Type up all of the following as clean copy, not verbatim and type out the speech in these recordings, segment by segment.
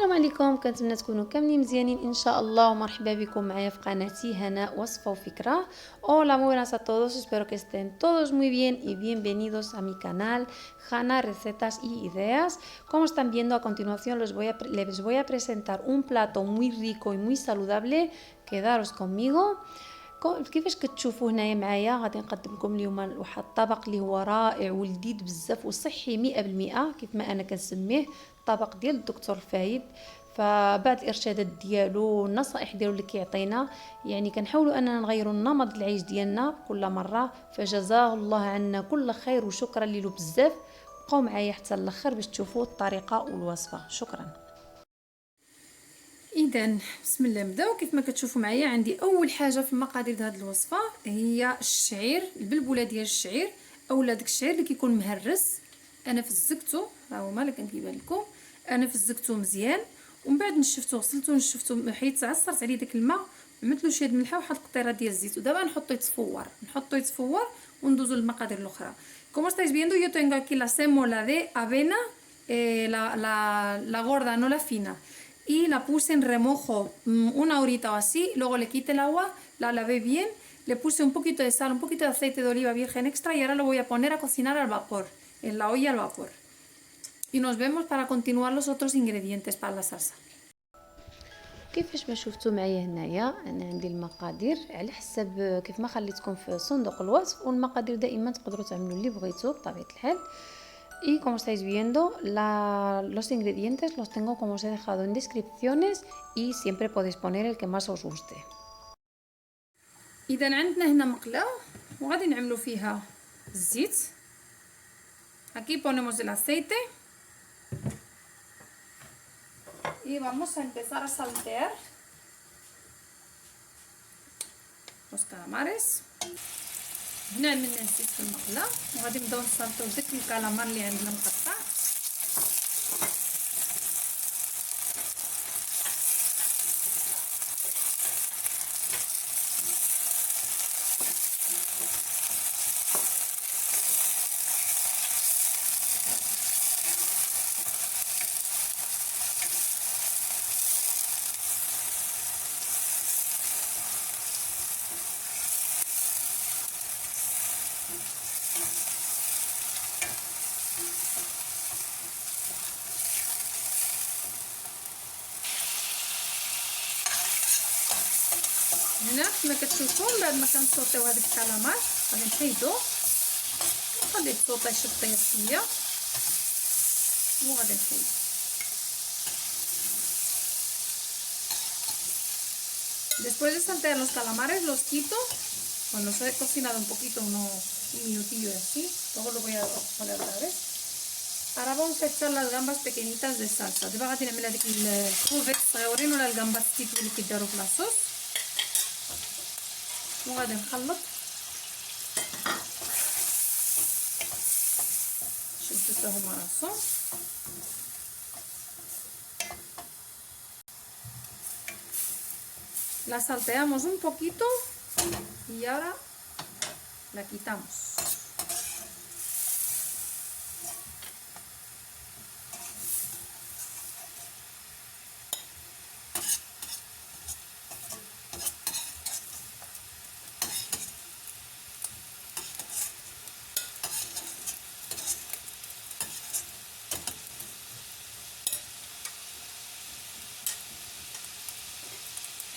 السلام عليكم، كنتمنى تكونوا كاملين مزيانين ان شاء الله، ومرحبا بكم معايا في قناتي هناء وصفه وفكره. Hola, muy buenas a todos, espero que estén todos muy bien y bienvenidos a mi canal Hanna Recetas y Ideas. Como están viendo a continuación les voy a presentar un plato muy rico y muy saludable. Quedaros conmigo. كيفاش كتشوفوا هنايا معايا غادي نقدم لكم اليوم واحد الطبق اللي هو رائع ولذيذ بزاف وصحي 100% كيف ما انا كنسميه، الطبق ديال الدكتور فايد. فبعد الارشادات ديالو والنصائح ديالو اللي كيعطينا، يعني كنحاولوا اننا نغيروا النمط العيش ديالنا كل مره. فجزاه الله عنا كل خير وشكرا ليه بزاف. بقاو معايا حتى الاخر باش تشوفوا الطريقه والوصفه. شكرا. اذا بسم الله نبداو. كيف ما كتشوفوا معايا عندي اول حاجه في المقادير هذه الوصفه هي الشعير، البلبوله ديال الشعير اولا داك الشعير اللي كيكون مهرس. انا فزقته، ها هو مالك كيبان لكم. انا فزقته مزيان ومن بعد نشفتو غسلته نشفتو حيت عصرت عليه داك الماء، عملت له شويه الملحه وواحد القطيره ديال الزيت، ودابا نحطو يتفور وندوزو للمقادير الاخرى. Como estáis viendo, yo tengo aquí la sémola de avena, la gorda, no la fina, y la puse en remojo una horita o así. Luego le quité el agua, la lavé bien, le puse un poquito de sal, un poquito de aceite de oliva virgen extra, y ahora lo voy a poner a cocinar al vapor, en la olla al vapor. Y nos vemos para continuar los otros ingredientes para la salsa. كيفاش ما شفتوا معايا هنايا انا عندي المقادير على حسب كيف ما خليتكم في صندوق الوصف، والمقادير دائما تقدروا تعملوا اللي بغيتوا بطبيعه الحال. Y como estáis viendo, los ingredientes los tengo como os he dejado en descripciones y siempre podéis poner el que más os guste. اذا عندنا هنا مقله وغادي نعملوا فيها الزيت. Aquí ponemos el aceite y vamos a empezar a saltear los calamares. هنا عملنا الزيت في المقله وغادي نبداو نسلطوا داك الكالامار اللي عندنا مقطع. هنا كما كتشوفوا بعد ما كنصوطيو هذاك الكالامار غادي نحيدوه وغادي تصوطي شطيه شويه وغادي نحيدو. Después de saltear los calamares los quito cuando se ha cocinado un poquito, un minutillo así. Luego lo voy a poner otra vez. Ahora vamos a echar las gambas pequeñitas de salsa. دابا غادي نعمل هذيك الكروفيت الصغيورين ولا الجامبات ستيتو اللي كيداروا في لاصوص، وغادي نخلط. شدو حتى هما راسهم. La salteamos un poquito y ahora la quitamos.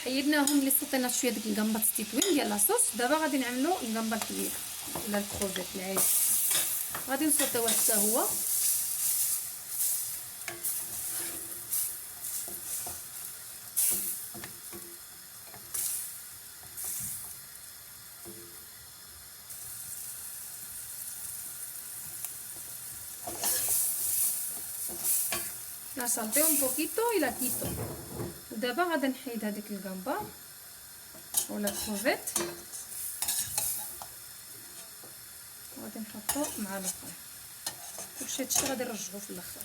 حيدناهم اللي صوتينا شويه ديك الجامبات ستيتوين ديال لاصوص. دابا غادي نعملوا الجامبا الكبيره ولا الكروفيت العادي، غادي نصوتيوه حتى هو. La salteo un poquito y la quito. ودابا غادي نحيد هذيك الجامبا ولا الكروفيت وغادي نحطو مع الاخر. كلشي هادشي غادي نرجعوه في الاخر.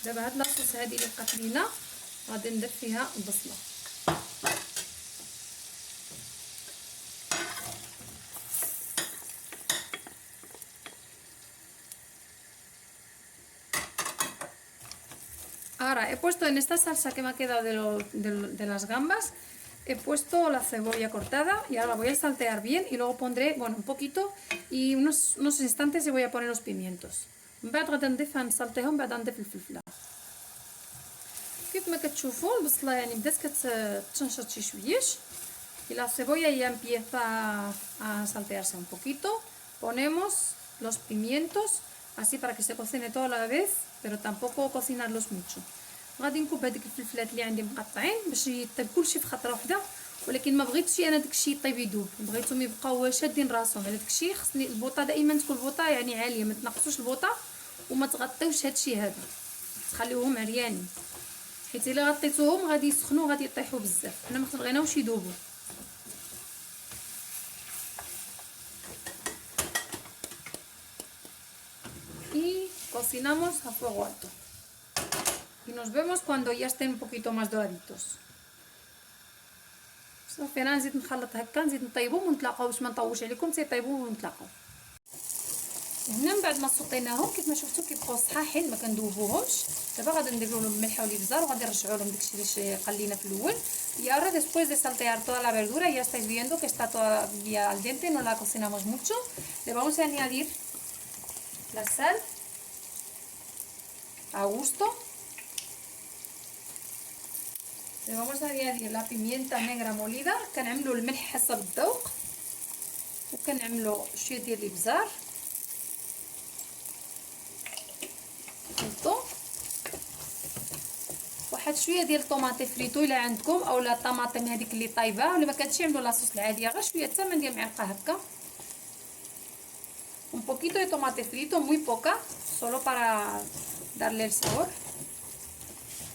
دابا هاد لاصوص هادي اللي بقات لينا غادي ندير فيها البصله. Ahora he puesto en esta salsa que me ha quedado de las gambas, he puesto la cebolla cortada y ahora la voy a saltear bien y luego pondré, bueno, un poquito y unos instantes y voy a poner los pimientos. من بعد غادي نضيفها نسلطيهم بعد نضيف الفلفله. كيف ما كتشوفوا البصله يعني بدات كتنشط شي شويش. Y la cebolla ya empieza a saltearse un poquito. Ponemos los pimientos así para que se cocine todo a la vez, pero tampoco cocinarlos mucho. غادي نكب هذيك الفلفلات اللي عندي مقطعين باش يطيب كلشي في خطره واحده، ولكن ما بغيتش انا داكشي يطيب يذوب، بغيتهم يبقاو شادين راسهم على داكشي. خصني البوطه دائما تكون البوطه يعني عاليه، ما تنقصوش البوطه وما تغطيوش هادشي هذا، تخليوهم عريانين، حيت الا غطيتوهم غادي يسخنوا غادي يطيحوا بزاف. حنا ما بغيناوش يذوبوا. Y cocinamos a fuego alto. Y nos vemos cuando ya estén un poquito más doraditos. صافي انا نزيد نخلط هكا، نزيد نطيبهم ونتلاقاو باش ما نطولش عليكم، تيطيبوا ونتلاقاو. هنا من بعد ما صطيناهم كيف ما شفتوا كيبقاو صحاحين ما كندوبوهمش. دابا غادي ندير لهم الملح والابزار وغادي نرجعوا لهم داكشي اللي قلينا في الاول. Y ahora después de saltear toda la verdura ya estáis viendo que está todavía al dente, no la cocinamos mucho. Le vamos a añadir la sal a gusto. Le vamos a añadir la pimienta negra molida. كنعملوا الملح حسب الذوق وكنعملوا شويه ديال الابزار. نحطوا واحد شويه ديال الطوماطي فريتو الا عندكم، اولا الطماطم هذيك اللي طايبه، ولا ما كانتش يعملوا لاصوص العاديه، غير شويه حتى من ديال معلقه هكا. Un poquito de tomate frito, muy poca, solo para darle el sabor.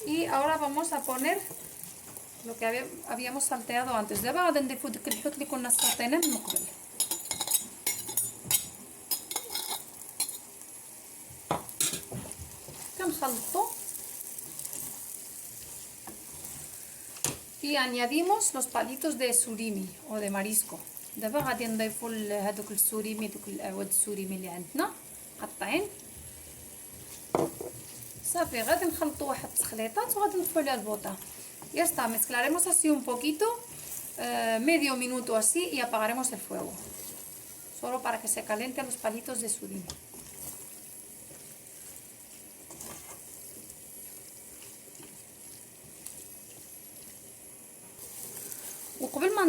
Y ahora vamos a poner lo que habíamos salteado antes. دابا غادي نضيفو ديك الحوت اللي كنا صاطيناه من قبل. كنخلطو y añadimos los palitos de surimi o de marisco. دابا غادي نضيفو هذوك السوريمي، دوك الاعواد السوريمي اللي عندنا قطعين. صافي غادي نخلطو واحد التخليطات وغادي نطفو عليها البوطه. Ya está, mezclaremos así un poquito, medio minuto así, y apagaremos el fuego, solo para que se calienten los palitos de surimi. وقبل ما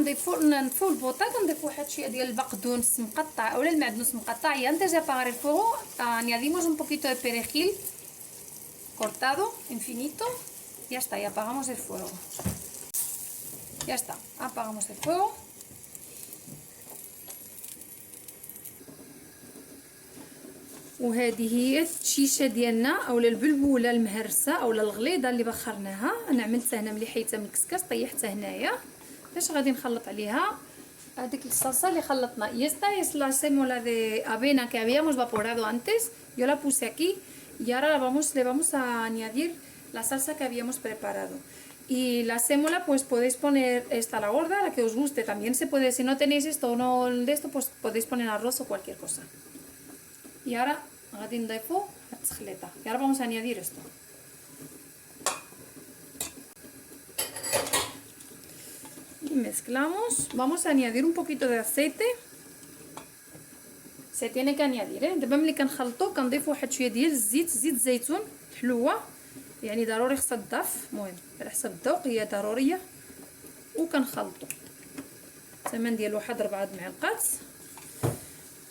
نطفو البوطه كنضيفو واحد شويه ديال البقدونس مقطع اولا المعدنوس مقطع. Y antes de apagar el fuego añadimos un poquito de perejil cortado en finito. Ya está, y apagamos el fuego. Ya está, apagamos el fuego. وهذه هي الشيشه ديالنا اولا البلبوله المهرسه اولا الغليظه اللي بخرناها. انا عملتها هنا مليحيتها من الكسكاس، طيحتها هنايا باش غادي نخلط عليها هذيك الصلصه اللي خلطنا. Y esta es la sémola de avena que habíamos evaporado antes. Yo la puse aquí y ahora le vamos a añadir la salsa que habíamos preparado. Y la sémola pues podéis poner esta, la gorda, la que os guste. También se puede, si no tenéis esto o no de esto, pues podéis poner arroz o cualquier cosa. Y ahora غادي نضيفو التخليطه. Y ahora vamos a añadir esto. Y mezclamos. Vamos a añadir un poquito de aceite. Se tiene que añadir. دابا ملي كنخلطو كنضيف واحد شويه ديال الزيت، زيت زيتون حلوه، يعني ضروري خصها تضاف، المهم على حسب الذوق هي ضروريه. وكنخلطو ثمن ديال واحد 4 معلقات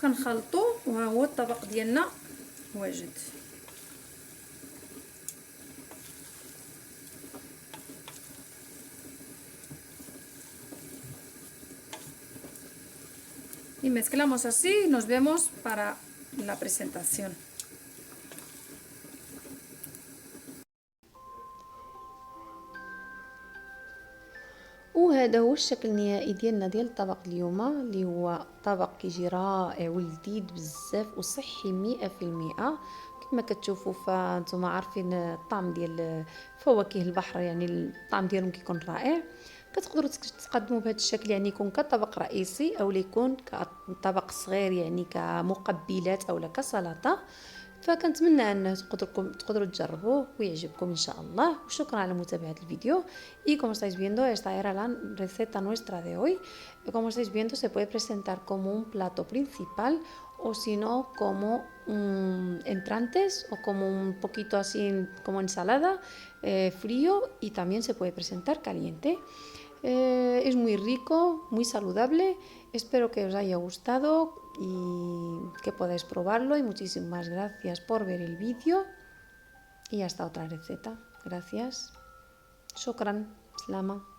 كنخلطو، وها هو الطبق ديالنا واجد. Y mezclamos así y nos vemos para la presentación. وهذا هو الشكل النهائي ديالنا ديال الطبق اليوم، اللي هو طبق كيجي رائع ولذيذ بزاف وصحي 100%. كما كتشوفوا فانتم عارفين الطعم ديال فواكه البحر، يعني الطعم ديالهم كيكون رائع. كتقدروا تقدموا بهذا الشكل، يعني يكون كطبق رئيسي او يكون كطبق صغير يعني كمقبلات او كسلطه. فكنتمنى ان تقدروا تجربوه ويعجبكم ان شاء الله. وشكرا على متابعه الفيدeo. Y como estáis viendo, esta era la receta nuestra de hoy. Como estáis viendo, se puede presentar como un plato principal o si no como entrantes o como un poquito así como ensalada, frío, y también se puede presentar caliente. Es muy rico, muy saludable. Espero que os haya gustado y que podáis probarlo, y muchísimas gracias por ver el vídeo y hasta otra receta. Gracias. Shukran. Salama.